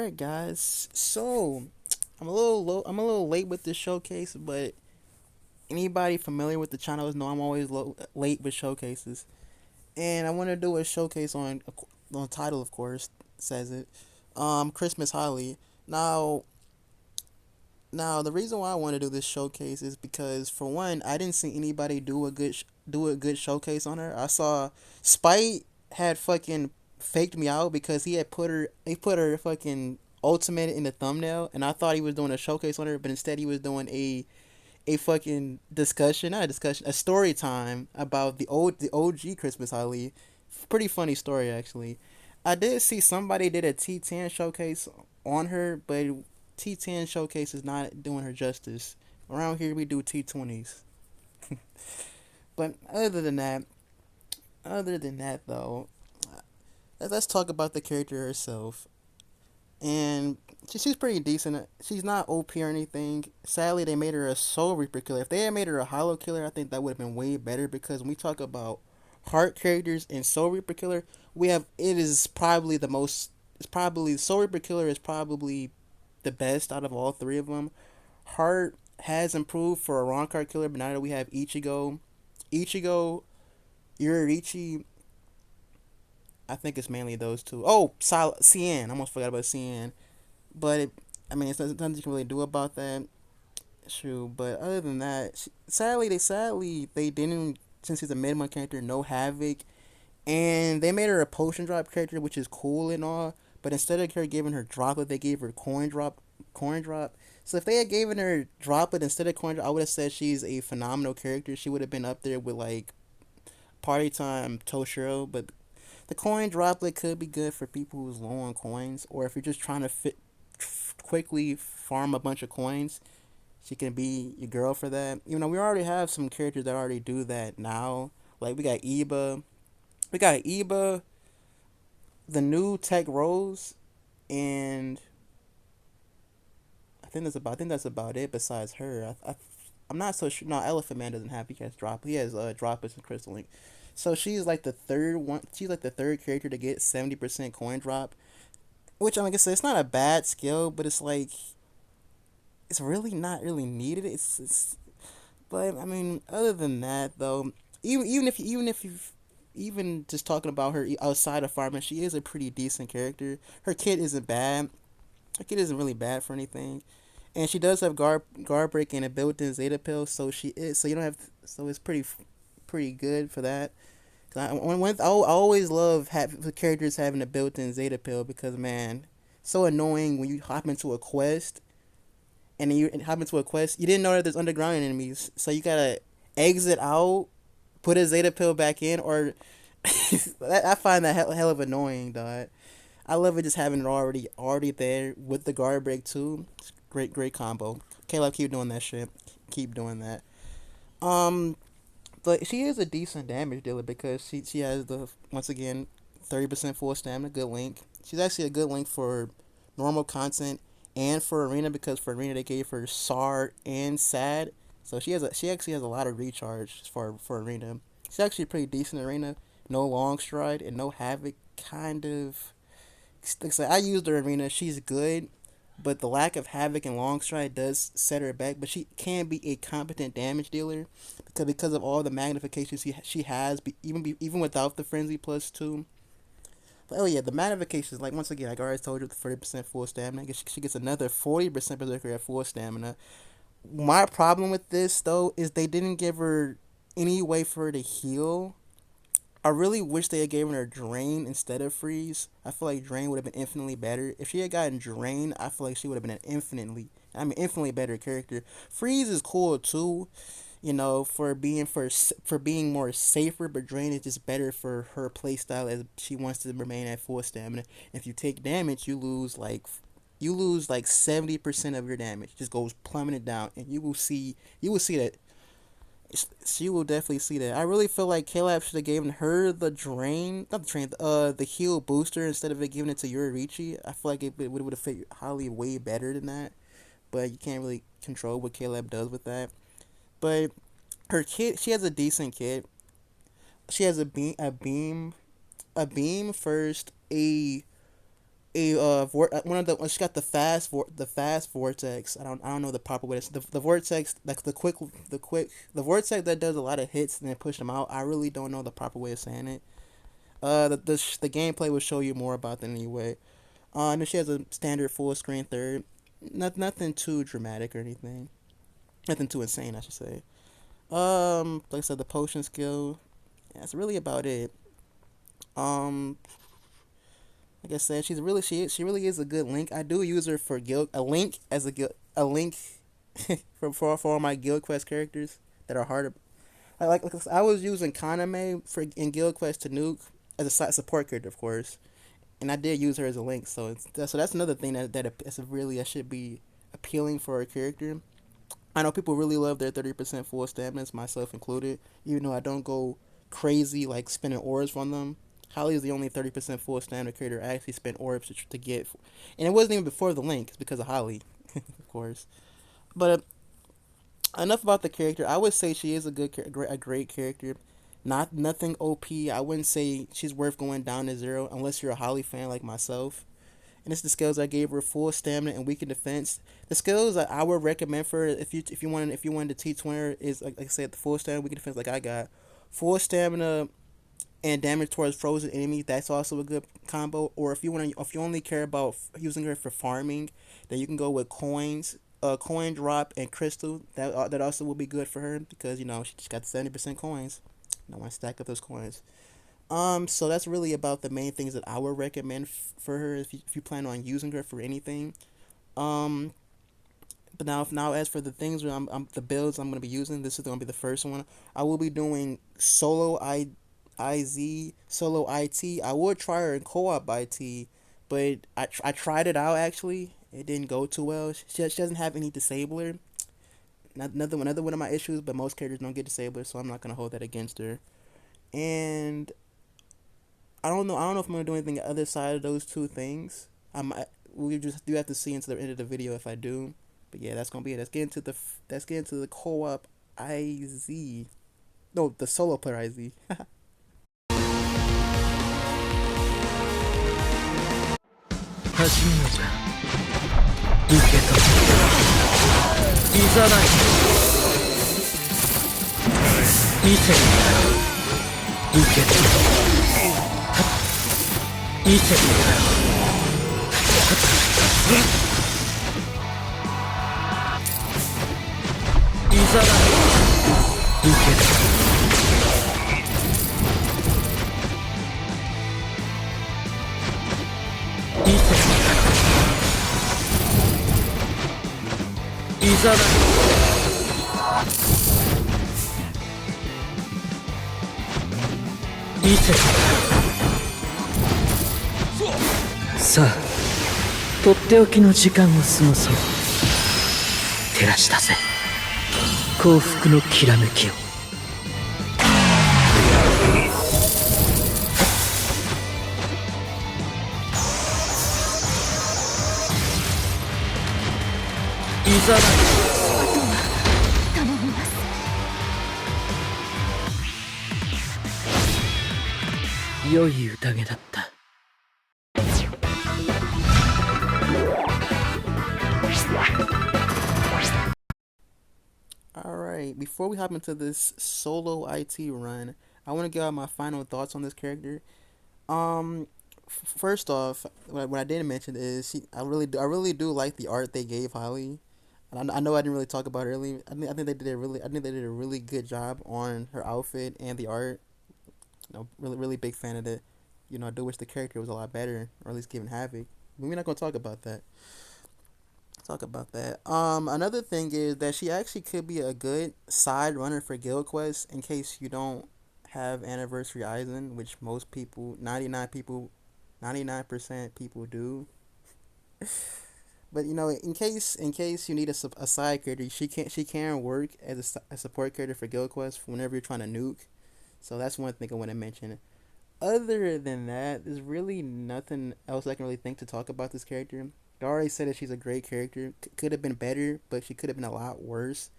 right, guys. So I'm a little late with this showcase, but anybody familiar with the channels know I'm always late with showcases. And I want to do a showcase on title, of course, says it. Christmas Holly. Now, now the reason why I want to do this showcase is because for one, I didn't see anybody do a good showcase on her. I saw Spite had fucking faked me out because he put her fucking ultimate in the thumbnail, and I thought he was doing a showcase on her, but instead he was doing a fucking discussion, not a discussion, a story time about the OG Christmas Holly. Pretty funny story actually. I did see somebody did a T10 showcase on her, but T10 showcase is not doing her justice. Around here we do T20s. But other than that though, let's talk about the character herself. And she's pretty decent. She's not OP or anything. Sadly, they made her a Soul Reaper killer. If they had made her a Hollow killer, I think that would have been way better because when we talk about heart characters and Soul Reaper killer, we have it is probably the most. It's probably Soul Reaper killer is probably the best out of all three of them. Heart has improved for a wrong card killer, but now that we have Ichigo, Yuriichi, I think it's mainly those two. Oh, Cien. I almost forgot about Cien. But I mean, it's nothing you can really do about that. True, but other than that, sadly they didn't, since he's a mid character, no Havoc, and they made her a potion drop character, which is cool and all. But instead of her giving her droplet, they gave her coin drop. So if they had given her droplet instead of coin drop, I would have said she's a phenomenal character. She would have been up there with like party time Toshiro. But the coin droplet could be good for people who's low on coins, or if you're just trying to quickly farm a bunch of coins. She can be your girl for that. You know, we already have some characters that already do that now. Like we got Iba, the new Tech Rose, and I think that's about it. Besides her, I'm not so sure. No, Elephant Man doesn't have. He has drop. He has Droplets and Crystal Link. So she's like the third one. She's like the third character to get 70% coin drop, which like I said, it's not a bad skill, but it's like it's really not really needed. It's but I mean, other than that though, even if you even just talking about her outside of farming, she is a pretty decent character. Her kid isn't bad. Her kid isn't really bad for anything, and she does have guard break and a built-in Zeta pill. So she is. So you don't have. So it's pretty good for that. I always love the characters having a built-in Zeta pill because man, so annoying when you hop into a quest and then you hop into a quest, you didn't know that there's underground enemies, so you gotta exit out, put a Zeta pill back in, or I find that hell of annoying, dog. I love it just having it already there with the guard break too. It's great combo. Caleb, keep doing that shit. Keep doing that. Um, but she is a decent damage dealer because she has the once again 30% full stamina, good link. She's actually a good link for normal content and for arena because for arena they gave her SAR and SAD. So she actually has a lot of recharge for arena. She's actually pretty decent arena. No long stride and no havoc. Kind of. Like I used her arena. She's good, but the lack of havoc and long stride does set her back. But she can be a competent damage dealer because of all the magnifications she has. Even without the frenzy plus two. But oh yeah, the magnifications like once again, like I already told you, the 30% full stamina. I guess she gets another 40% berserker at full stamina. My problem with this though is they didn't give her any way for her to heal. I really wish they had given her Drain instead of Freeze. I feel like Drain would have been infinitely better. If she had gotten Drain, I feel like she would have been infinitely better character. Freeze is cool too, you know, for being more safer, but Drain is just better for her playstyle as she wants to remain at full stamina. If you take damage, you lose like 70% of your damage. It just goes plummeting down, and you will see that she will definitely see that. I really feel like Caleb should have given her the drain, not the drain, the heal booster instead of it giving it to Yuriichi. I feel like it would have fit Holly way better than that. But you can't really control what Caleb does with that. But her kit, she has a decent kit. She has a beam first, a one of the she got the fast vortex. I don't know the proper way. The vortex, like the vortex that does a lot of hits and then push them out. I really don't know the proper way of saying it. The gameplay will show you more about that anyway. And then she has a standard full screen third. Nothing too dramatic or anything. Nothing too insane, I should say. Like I said, the potion skill. Yeah, that's really about it. Um, like I said, she really is a good link. I do use her for guild a link for all my guild quest characters that are harder. Like I was using Kaname for in guild quest to nuke as a support character, of course, and I did use her as a link. So that's another thing that should be appealing for a character. I know people really love their 30% full stamina, myself included. Even though I don't go crazy like spending orbs from them. Holly is the only 30% full stamina character I actually spent orbs to get, and it wasn't even before the link. It's because of Holly, of course. But enough about the character. I would say she is a great character. Not nothing OP. I wouldn't say she's worth going down to zero unless you're a Holly fan like myself. And it's the skills I gave her: full stamina and weakened defense. The skills I would recommend for her if you wanted to T20 her is like I said, the full stamina, weakened defense, like I got full stamina and damage towards frozen enemies. That's also a good combo. Or if you only care about using her for farming, then you can go with coins, coin drop and crystal. That also will be good for her because she's got 70% coins. I want to stack up those coins. So that's really about the main things that I would recommend for her if you plan on using her for anything. Um, but now as for the things where the builds I'm gonna be using, this is gonna be the first one. I will be doing solo solo IT. I would try her in co-op IT, but I tried it out actually. It didn't go too well. She doesn't have any disabler. Another one of my issues, but most characters don't get disabler, so I'm not gonna hold that against her. And I don't know. I don't know if I'm gonna do anything other side of those two things. We just do have to see into the end of the video if I do. But yeah, that's gonna be it. Let's get into the co-op IZ. No, the solo player IZ. 始めのじゃ受け取るいざない見せてやろう受け取る見せてやろういざない受け取る見せてやろういざない見せてさあとっておきの時間を過ごそう照らし出せ幸福のきらめきをいざない頼みます良い宴だった Alright, before we hop into this solo IT run, I want to give out my final thoughts on this character. First off, what I didn't mention is I really do like the art they gave Holly. And I know I didn't really talk about it earlier. I think they did a really good job on her outfit and the art. Really big fan of it. I do wish the character was a lot better, or at least given Havoc. But we're not gonna talk about that. Another thing is that she actually could be a good side runner for Guild Quest in case you don't have Anniversary Eisen, which most people, 99% people do. But in case you need a side character, she can work as a support character for Guild Quest whenever you're trying to nuke. So that's one thing I want to mention. Other than that, there's really nothing else I can really think to talk about this character. I already said that she's a great character. Could have been better, but she could have been a lot worse.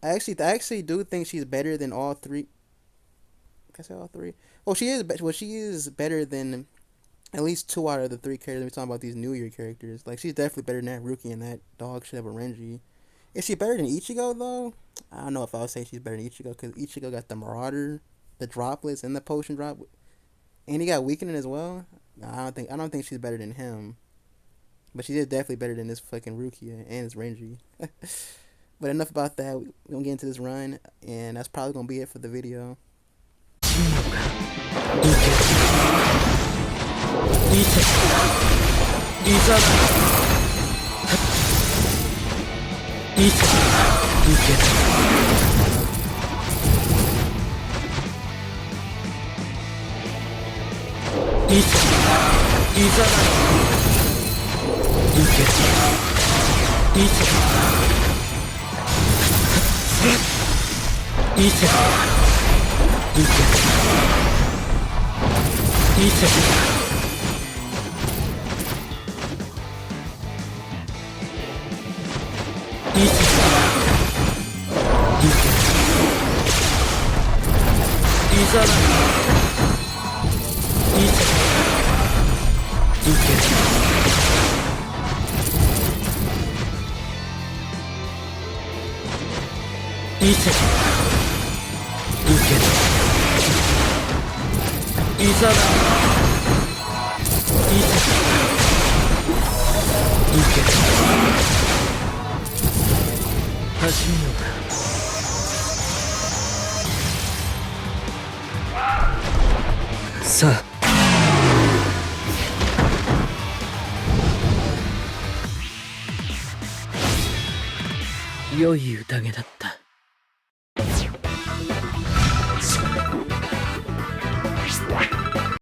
I actually do think she's better than all three. Can I say all three? Well, she is. Well, she is better than at least 2 out of the 3 characters we're talking about, these New Year characters. Like, she's definitely better than that Rookie and that dog shit of a Renji. Is she better than Ichigo though? I don't know if I would say she's better than Ichigo, because Ichigo got the Marauder, the droplets, and the potion drop, and he got weakening as well. I don't think she's better than him, but she is definitely better than this fucking Rukia and this Renji. But enough about that. We're gonna get into this run, and that's probably gonna be it for the video.さあ良い宴だった。